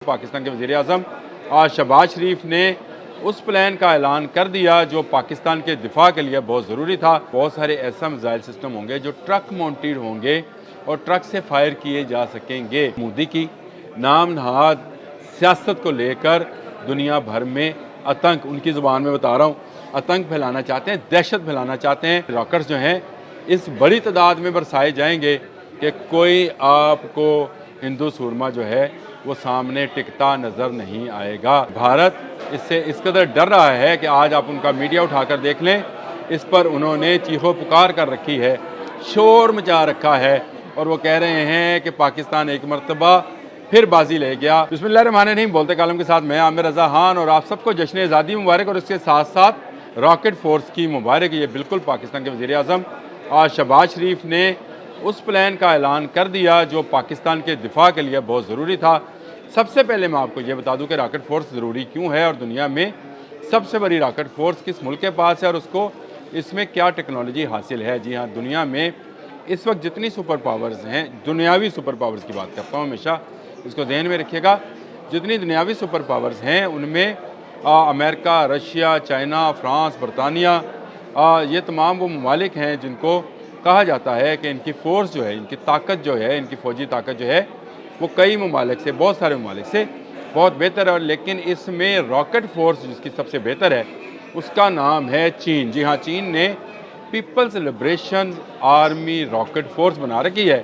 पाकिस्तान के वज़ीर आज़म आज शहबाज शरीफ ने उस प्लान का ऐलान कर दिया जो पाकिस्तान के दिफा के लिए बहुत ज़रूरी था। बहुत सारे ऐसा मिसाइल सिस्टम होंगे जो ट्रक माउंटेड होंगे और ट्रक से फायर किए जा सकेंगे। मोदी की नाम नहाद सियासत को लेकर दुनिया भर में आतंक, उनकी ज़ुबान में बता रहा हूँ, आतंक फैलाना चाहते हैं, दहशत फैलाना चाहते हैं। रॉकेट्स जो हैं इस बड़ी तादाद में बरसाए जाएंगे कि कोई आपको हिंदू सूरमा जो है वो सामने टिकता नज़र नहीं आएगा। भारत इससे इस कदर डर रहा है कि आज आप उनका मीडिया उठाकर देख लें, इस पर उन्होंने चीखो पुकार कर रखी है, शोर मचा रखा है और वो कह रहे हैं कि पाकिस्तान एक मरतबा फिर बाजी ले गया। बिस्मिल्लाहिर्रहमानिर्रहीम, बोलते कालम के साथ मैं आमिर रज़ा खान और आप सबको जश्न आज़ादी मुबारक और इसके साथ साथ रॉकेट फोर्स की मुबारक। ये बिल्कुल पाकिस्तान के वज़ीर आज़म आज शहबाज शरीफ ने उस प्लान का ऐलान कर दिया जो पाकिस्तान के दिफा के लिए बहुत ज़रूरी था। सबसे पहले मैं आपको ये बता दूं कि रॉकेट फोर्स ज़रूरी क्यों है और दुनिया में सबसे बड़ी रॉकेट फोर्स किस मुल्क के पास है और उसको इसमें क्या टेक्नोलॉजी हासिल है। जी हाँ, दुनिया में इस वक्त जितनी सुपर पावर्स हैं, दुनियावी सुपर पावर्स की बात करता हूँ हमेशा, इसको ध्यान में रखिएगा, जितनी दुनियावी सुपर पावर्स हैं उनमें अमेरिका, रशिया, चाइना, फ्रांस, बरतानिया, ये तमाम वो ममालिक हैं जिनको कहा जाता है कि इनकी फ़ोर्स जो है, इनकी ताकत जो है, इनकी फ़ौजी ताकत जो है वो कई ममालिक से, बहुत सारे ममालिक से बहुत बेहतर है। लेकिन इसमें रॉकेट फोर्स जिसकी सबसे बेहतर है उसका नाम है चीन। जी हाँ, चीन ने people's liberation army rocket force बना रखी है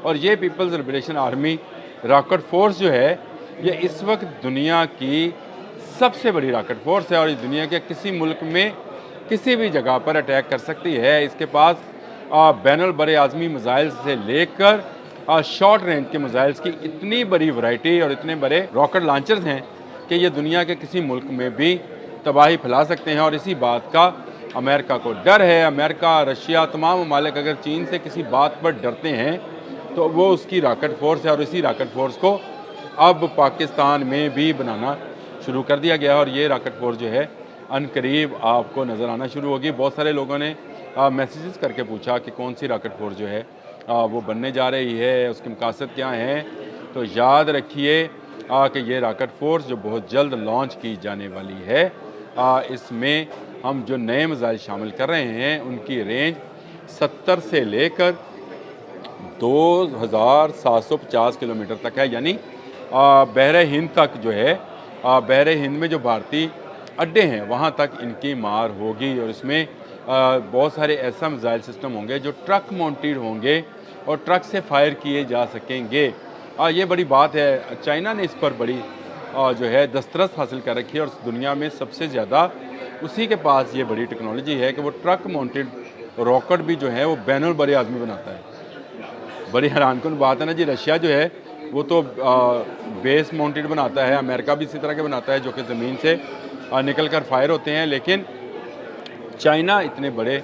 और ये people's liberation army rocket force जो है ये इस वक्त दुनिया की सबसे बड़ी रॉकेट फोर्स है और इस दुनिया के किसी मुल्क में किसी भी जगह पर अटैक कर सकती है। इसके पास बैनुल बर आज़मी मिज़ाइल से लेकर शॉर्ट रेंज के मिज़ाइल्स की इतनी बड़ी वैरायटी और इतने बड़े रॉकेट लॉन्चर्स हैं कि ये दुनिया के किसी मुल्क में भी तबाही फैला सकते हैं और इसी बात का अमेरिका को डर है। अमेरिका, रशिया, तमाम ममालिक अगर चीन से किसी बात पर डरते हैं तो वो उसकी रॉकेट फोर्स है और इसी रॉकेट फोर्स को अब पाकिस्तान में भी बनाना शुरू कर दिया गया और ये रॉकेट फोर्स जो है अनकरीब आपको नज़र आना शुरू होगी। बहुत सारे लोगों ने मैसेजेस करके पूछा कि कौन सी रॉकेट फोर्स जो है वो बनने जा रही है, उसके मकासद क्या हैं। तो याद रखिए कि ये रॉकेट फोर्स जो बहुत जल्द लॉन्च की जाने वाली है, इसमें हम जो नए मिसाइल शामिल कर रहे हैं उनकी रेंज 70 से लेकर 2750 किलोमीटर तक है। यानी बहरे हिंद तक जो है, बहरे हिंद में जो भारतीय अड्डे हैं वहाँ तक इनकी मार होगी और इसमें बहुत सारे ऐसा मिसाइल सिस्टम होंगे जो ट्रक माउंटेड होंगे और ट्रक से फायर किए जा सकेंगे। ये बड़ी बात है। चाइना ने इस पर बड़ी जो है दस्तरस हासिल कर रखी है और दुनिया में सबसे ज़्यादा उसी के पास ये बड़ी टेक्नोलॉजी है कि वो ट्रक माउंटेड रॉकेट भी जो है वो बैनुल बर आज़मी बनाता है। बड़ी हैरानकुन बात है ना जी। रशिया जो है वो तो बेस माउंटेड बनाता है, अमेरिका भी इसी तरह के बनाता है जो कि ज़मीन से निकल कर फायर होते हैं, लेकिन चाइना इतने बड़े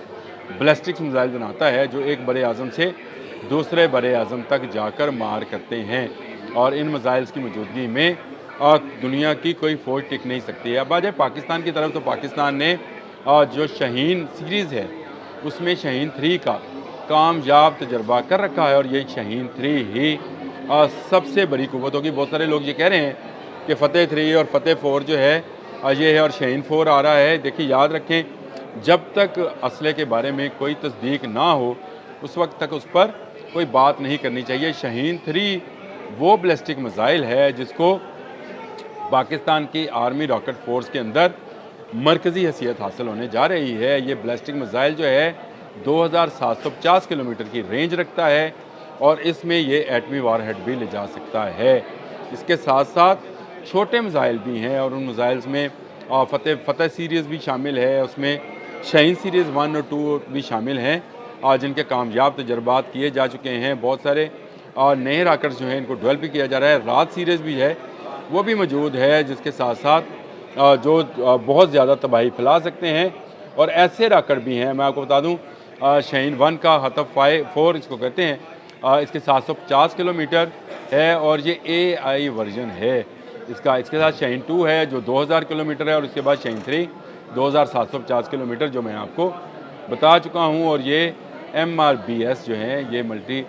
बैलिस्टिक मिसाइल बनाता है जो एक बड़े आज़म से दूसरे बड़े आज़म तक जाकर मार करते हैं और इन मिसाइल्स की मौजूदगी में दुनिया की कोई फ़ौज टिक नहीं सकती है। अब आ जाए पाकिस्तान की तरफ, तो पाकिस्तान ने जो शाहीन सीरीज़ है उसमें शाहीन 3 का कामयाब तजर्बा कर रखा है और ये शाहीन 3 ही सबसे बड़ी कुव्वत होगी। बहुत सारे लोग ये कह रहे हैं कि फ़तेह 3 और फ़तेह 4 जो है ये है और शाहीन 4 आ रहा है। देखिए, याद रखें, जब तक असले के बारे में कोई तस्दीक ना हो उस वक्त तक उस पर कोई बात नहीं करनी चाहिए। शाहीन 3 वो बैलिस्टिक मिसाइल है जिसको पाकिस्तान की आर्मी रॉकेट फोर्स के अंदर मरकज़ी हैसियत हासिल होने जा रही है। ये बैलिस्टिक मिसाइल जो है 2750 किलोमीटर की रेंज रखता है और इसमें ये एटमी वारहेड भी ले जा सकता है। इसके साथ साथ छोटे मिसाइल भी हैं और उन मिसाइल्स में फ़तेह सीरीज़ भी शामिल है, उसमें शाहीन सीरीज़ 1 और 2 भी शामिल हैं जिनके कामयाब तजर्बात किए जा चुके हैं। बहुत सारे नए रॉकेट्स जो हैं इनको डेवलप भी किया जा रहा है। रात सीरीज़ भी है, वो भी मौजूद है, जिसके साथ साथ जो बहुत ज़्यादा तबाही फैला सकते हैं। और ऐसे रॉकेट भी हैं, मैं आपको बता दूं, शाहीन 1 का हतफ 4 इसको कहते हैं, इसके 750 किलोमीटर है और ये AI वर्जन है इसका। इसके साथ शाहीन 2 है जो 2000 किलोमीटर है और इसके बाद शाहीन 3 2750 किलोमीटर जो मैं आपको बता चुका हूँ। और ये MRBS जो हैं, ये मल्टी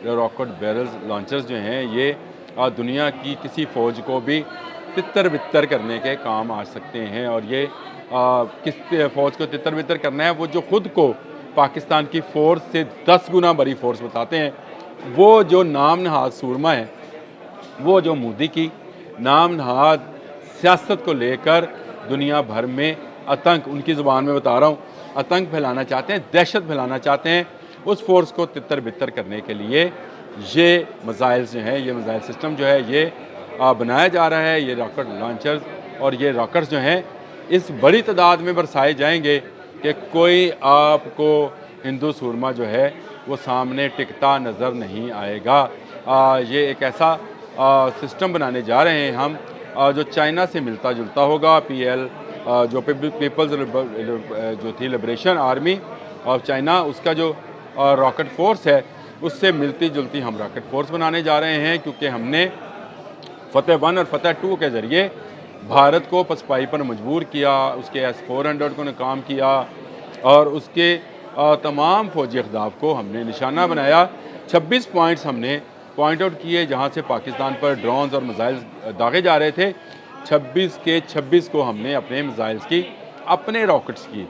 रॉकेट बैरल्स लॉन्चर्स जो हैं, ये दुनिया की किसी फ़ौज को भी तितर बितर करने के काम आ सकते हैं। और ये किस फ़ौज को तितर बितर करना है, वो जो ख़ुद को पाकिस्तान की फ़ोर्स से 10 गुना बड़ी फ़ोर्स बताते हैं, वो जो नाम नहाद सूरमा है, वो जो मोदी की नाम नहाद सियासत को लेकर दुनिया भर में आतंक, उनकी ज़ुबान में बता रहा हूँ, आतंक फैलाना चाहते हैं, दहशत फैलाना चाहते हैं, उस फोर्स को तितर बितर करने के लिए ये मिसाइल जो हैं, ये मिसाइल सिस्टम जो है, ये बनाया जा रहा है। ये रॉकेट लॉन्चर्स और ये रॉकेट्स जो हैं इस बड़ी तादाद में बरसाए जाएंगे कि कोई आपको हिंदू सूरमा जो है वो सामने टिकता नज़र नहीं आएगा। ये एक ऐसा सिस्टम बनाने जा रहे हैं हम, जो चाइना से मिलता जुलता होगा। PL जो पीपल्स जो थी लिबरेशन आर्मी ऑफ चाइना, उसका जो रॉकेट फोर्स है, उससे मिलती जुलती हम रॉकेट फोर्स बनाने जा रहे हैं, क्योंकि हमने फतेह 1 और फतेह 2 के ज़रिए भारत को पसपाई पर मजबूर किया, उसके S-400 को नाकाम किया और उसके तमाम फौजी अहदाफ को हमने निशाना बनाया। 26 पॉइंट्स हमने पॉइंट आउट किए जहाँ से पाकिस्तान पर ड्रोन्स और मिसाइल दागे जा रहे थे। 26 के 26 को हमने अपने मिसाइल्स की, अपने रॉकेट्स की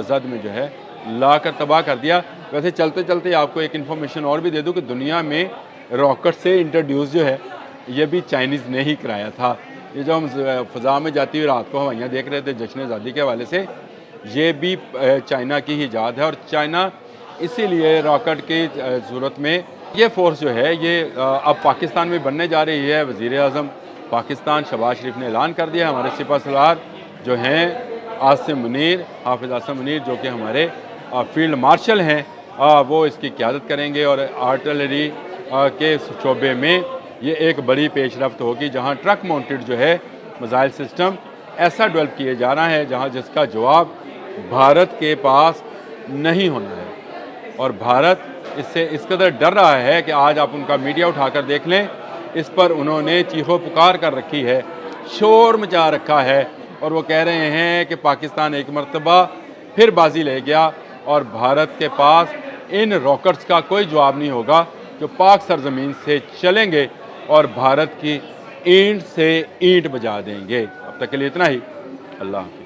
जद में जो है ला कर तबाह कर दिया। वैसे चलते चलते आपको एक इन्फॉर्मेशन और भी दे दूँ कि दुनिया में रॉकेट से इंट्रोड्यूस जो है ये भी चाइनीज़ ने ही कराया था। ये जो हम फ़ज़ा में जाती हुई रात को हवाइयाँ देख रहे थे जश्न आज़ादी के हवाले से, ये भी चाइना की ही ईजाद है। और चाइना इसीलिए रॉकेट की सूरत में ये फोर्स जो है ये अब पाकिस्तान में बनने जा रही है। वज़ीर आज़म पाकिस्तान शहबाज शरीफ ने ऐलान कर दिया। हमारे सिपह सलार जो हैं आसिम मुनीर, हाफिज़ आसिम मुनीर, जो कि हमारे फील्ड मार्शल हैं, वो इसकी क़यादत करेंगे। और आर्टिलरी के शोबे में ये एक बड़ी पेशरफ्त होगी, जहाँ ट्रक माउंटेड जो है मिसाइल सिस्टम ऐसा डेवलप किए जा रहा है जहाँ जिसका जवाब भारत के पास नहीं होना है। और भारत इससे इस कदर डर रहा है कि आज आप उनका मीडिया उठाकर देख लें, इस पर उन्होंने चीखो पुकार कर रखी है, शोर मचा रखा है। और वो कह रहे हैं कि पाकिस्तान एक मरतबा फिर बाजी ले गया और भारत के पास इन रॉकेट्स का कोई जवाब नहीं होगा जो पाक सरजमीन से चलेंगे और भारत की ईंट से ईंट बजा देंगे। अब तक के लिए इतना ही। अल्लाह हाफ़िज़।